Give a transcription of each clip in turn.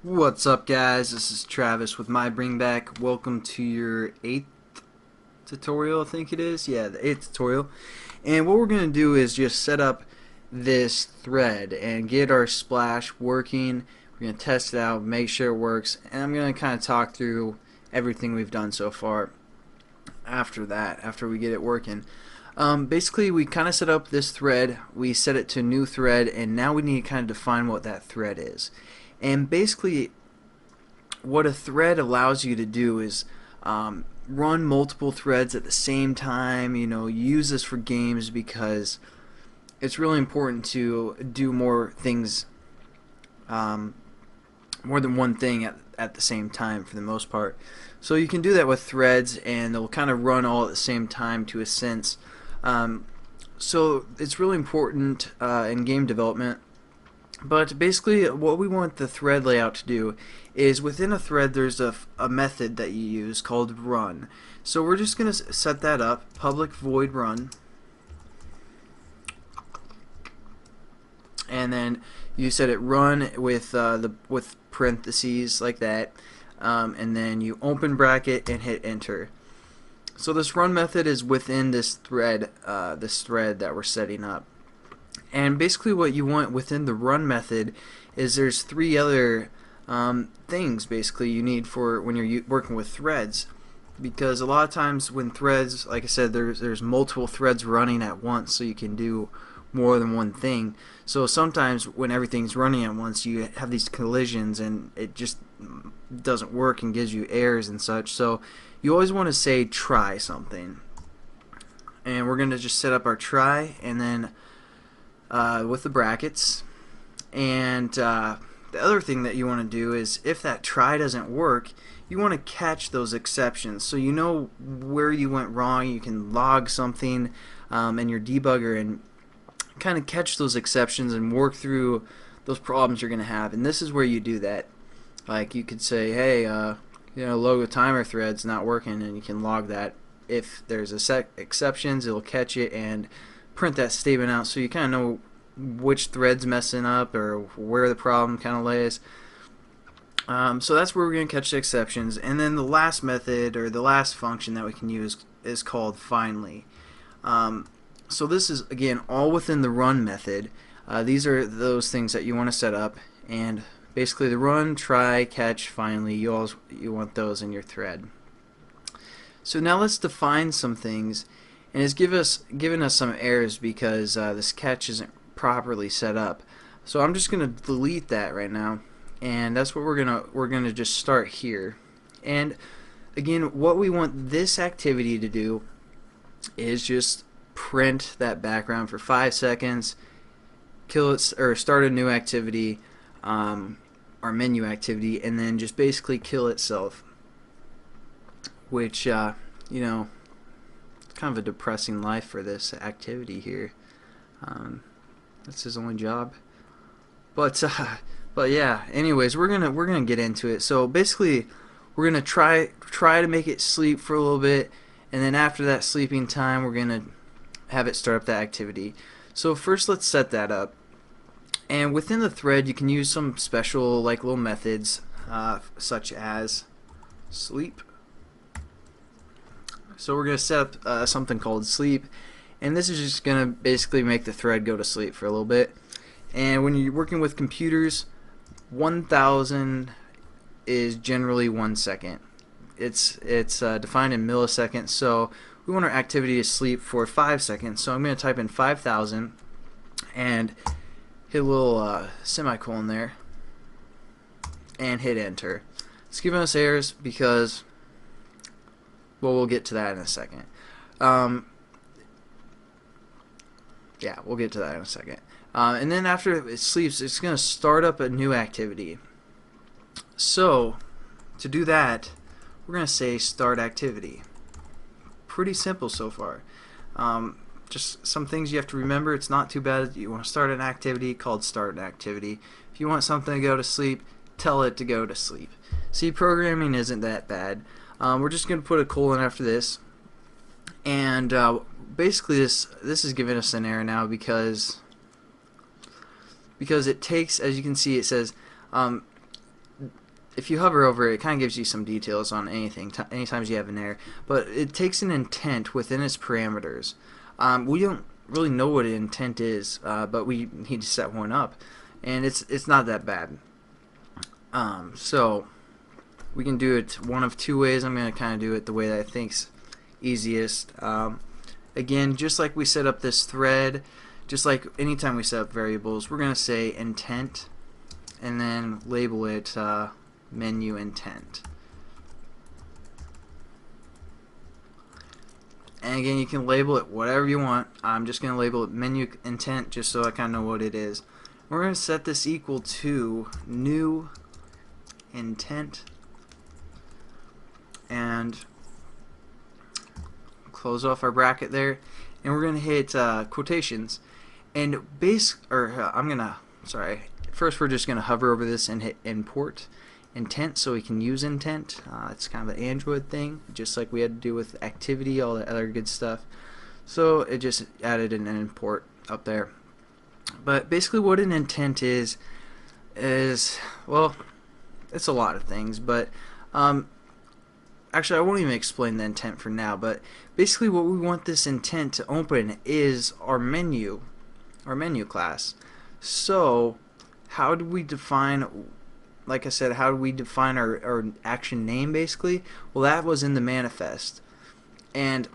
What's up, guys? This is Travis with my Bring Back. Welcome to your 8th tutorial, I think it is. Yeah, the 8th tutorial. And what we're going to do is just set up this thread and get our splash working. We're going to test it out, make sure it works, and I'm going to kind of talk through everything we've done so far after we get it working. Basically, we kind of set up this thread, we set it to new thread, and now we need to kind of define what that thread is. And basically, what a thread allows you to do is run multiple threads at the same time. Use this for games because it's really important to do more things, more than one thing at the same time for the most part. So you can do that with threads, and they'll kind of run all at the same time to a sense. So it's really important in game development. But basically, what we want the thread layout to do is within a thread there's a method that you use called run. So we're just going to set that up, public void run, and then you set it run with with parentheses like that, and then you open bracket and hit enter. So this run method is within this thread that we're setting up. And basically what you want within the run method is there's three other things basically you need for when you're working with threads, because a lot of times when threads, like I said, there's multiple threads running at once, so you can do more than one thing. So sometimes when everything's running at once, you have these collisions and it just doesn't work and gives you errors and such. So you always want to say try something, and we're going to just set up our try, and then with the brackets. And the other thing that you want to do is, if that try doesn't work, you want to catch those exceptions, so you know where you went wrong. You can log something in your debugger and kind of catch those exceptions and work through those problems you're going to have. And this is where you do that. Like, you could say, hey, logo timer thread's not working, and you can log that. If there's exceptions, it'll catch it and print that statement out, so you kind of know which thread's messing up or where the problem kind of lays. So that's where we're going to catch the exceptions. And then the last method, or the last function that we can use, is called finally. So this is, again, all within the run method. These are those things that you want to set up, and basically the run, try, catch, finally, you want those in your thread. So now let's define some things. And it's given us some errors because this catch isn't properly set up. So I'm just going to delete that right now, and that's what we're gonna just start here. And again, what we want this activity to do is just print that background for 5 seconds, kill it, or start a new activity, our menu activity, and then just basically kill itself, which kind of a depressing life for this activity here. That's his only job. But yeah. Anyways, we're gonna get into it. So basically, we're gonna try to make it sleep for a little bit, and then after that sleeping time, we're gonna have it start up that activity. So first, let's set that up. And within the thread, you can use some special little methods, such as sleep. So we're going to set up something called sleep, and this is just going to basically make the thread go to sleep for a little bit. And when you're working with computers, 1000 is generally 1 second. It's defined in milliseconds, so we want our activity to sleep for 5 seconds. So I'm going to type in 5000 and hit a little semicolon there and hit enter. It's giving us errors because, well, we'll get to that in a second. Yeah, we'll get to that in a second. And then after it sleeps, it's going to start up a new activity. So to do that, we're going to say start activity. Pretty simple so far. Just some things you have to remember. It's not too bad. You want to start an activity called start an activity. If you want something to go to sleep, tell it to go to sleep. See, programming isn't that bad. We're just going to put a colon after this, and basically this is giving us an error now because it takes, as you can see, it says if you hover over it, it kind of gives you some details on anything, anytime you have an error. But it takes an intent within its parameters. We don't really know what an intent is, but we need to set one up, and it's not that bad. So we can do it one of two ways. I'm going to kind of do it the way that I think's easiest. Again, just like we set up this thread, just like anytime we set up variables, we're going to say intent and then label it menu intent. And again, you can label it whatever you want. I'm just going to label it menu intent just so I kind of know what it is. We're going to set this equal to new intent and close off our bracket there, and we're going to hit quotations and first we're just going to hover over this and hit import intent so we can use intent. It's kind of an Android thing, just like we had to do with activity, all that other good stuff. So it just added an import up there. But basically what an intent is well, it's a lot of things, but actually I won't even explain the intent for now, but basically what we want this intent to open is our menu class. So how do we define, like I said, how do we define our action name basically? Well, that was in the manifest, and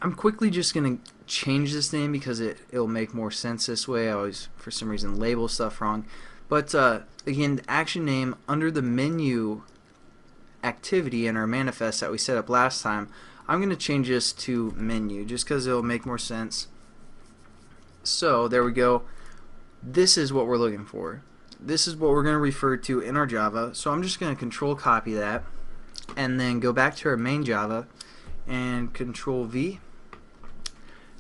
I'm quickly just going to change this name because it'll make more sense this way. I always, for some reason, label stuff wrong. But again, the action name under the menu activity in our manifest that we set up last time, I'm going to change this to menu just because it'll make more sense. So there we go. This is what we're looking for. This is what we're going to refer to in our Java. So I'm just going to control copy that and then go back to our main Java and control V.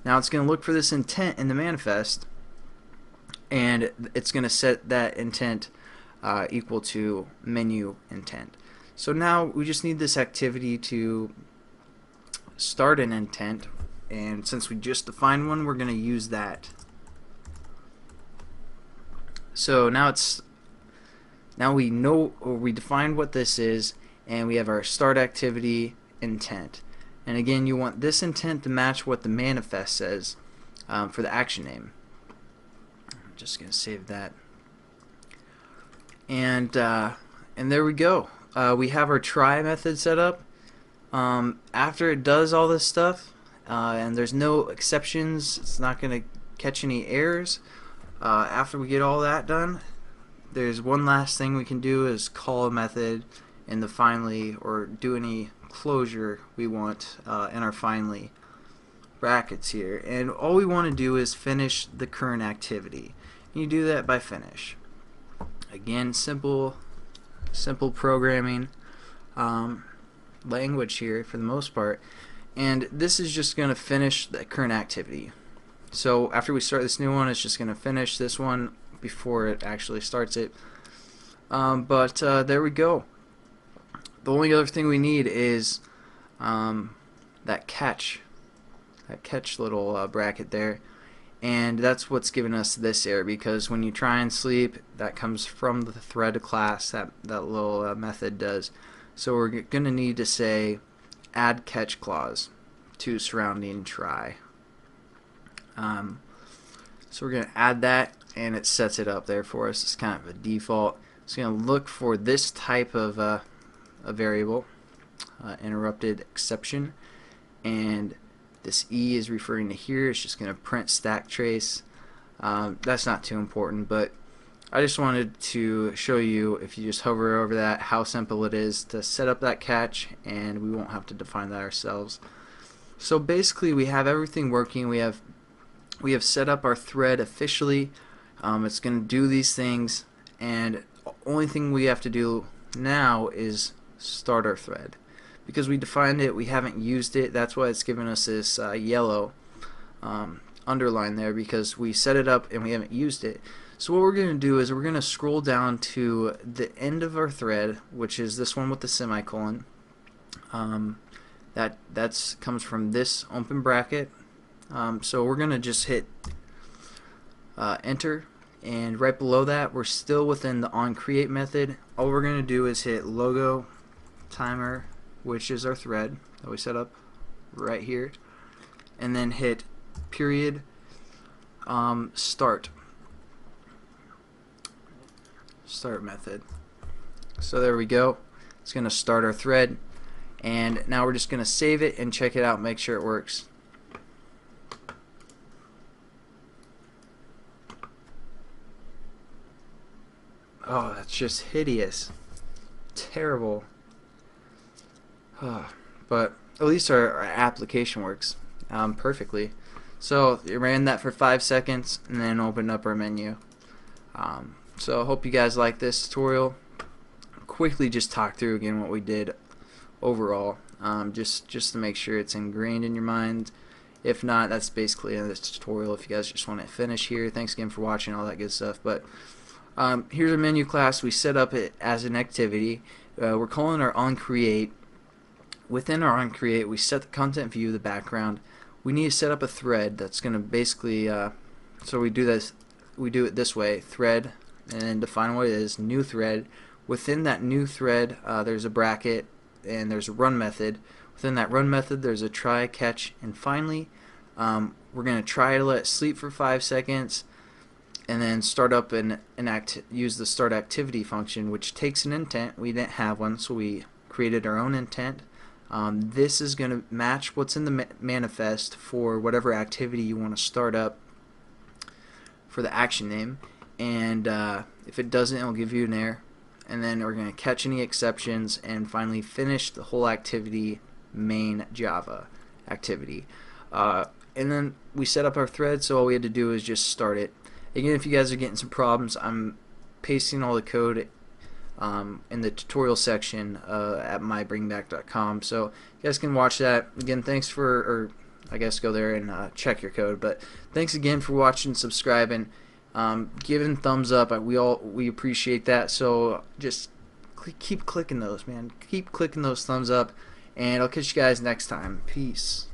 Now it's going to look for this intent in the manifest, and it's going to set that intent equal to menu intent. So now we just need this activity to start an intent, and since we just defined one, we're going to use that. So now we know, or we defined what this is, and we have our start activity intent. And again, you want this intent to match what the manifest says for the action name. I'm just going to save that. And there we go. We have our try method set up. After it does all this stuff, and there's no exceptions, it's not going to catch any errors. After we get all that done, there's one last thing we can do is call a method in the finally, or do any closure we want in our finally brackets here, and all we want to do is finish the current activity. And you do that by finish. Again, simple programming language here for the most part, and this is just going to finish the current activity. So after we start this new one, it's just going to finish this one before it actually starts it. There we go. The only other thing we need is that catch little bracket there, and that's what's giving us this error, because when you try and sleep, that comes from the thread class that little method does. So we're going to need to say add catch clause to surrounding try. So we're going to add that, and it sets it up there for us. It's kind of a default. It's going to look for this type of a variable, interrupted exception, and this E is referring to here. It's just going to print stack trace. That's not too important, but I just wanted to show you, if you just hover over that, how simple it is to set up that catch, and we won't have to define that ourselves. So basically we have everything working. We have set up our thread officially. It's going to do these things, and the only thing we have to do now is start our thread. Because we defined it, we haven't used it. That's why it's giving us this yellow underline there, because we set it up and we haven't used it. So what we're going to do is we're going to scroll down to the end of our thread, which is this one with the semicolon. That comes from this open bracket. So we're going to just hit enter, And right below that, we're still within the onCreate method. All we're going to do is hit logo timer, which is our thread that we set up right here, and then hit period start method. So there we go. It's going to start our thread, and now we're just going to save it and check it out, make sure it works. Oh, that's just hideous. Terrible. But at least our application works perfectly. So it ran that for 5 seconds and then opened up our menu. So I hope you guys like this tutorial. Quickly just talk through again what we did overall, just to make sure it's ingrained in your mind. If not, that's basically this tutorial. If you guys just want to finish here, thanks again for watching, all that good stuff. But here's our menu class. We set up it as an activity. We're calling our onCreate. Within our onCreate, we set the content view, the background. We need to set up a thread that's going to basically, so we do it this way, thread, and then define what it is, new thread. Within that new thread, there's a bracket and there's a run method. Within that run method, there's a try, catch, and finally, we're going to try to let it sleep for 5 seconds, and then start up use the start activity function, which takes an intent. We didn't have one, so we created our own intent. This is going to match what's in the manifest for whatever activity you want to start up for the action name, and if it doesn't, it'll give you an error. And then we're going to catch any exceptions and finally finish the whole activity main Java activity. And then we set up our thread, so all we had to do is just start it. Again, if you guys are getting some problems, I'm pasting all the code in the tutorial section at mybringback.com, so you guys can watch that. Again, thanks for, or I guess go there and check your code. But thanks again for watching, subscribing, giving thumbs up. We appreciate that. So just keep clicking those, man. Keep clicking those thumbs up, and I'll catch you guys next time. Peace.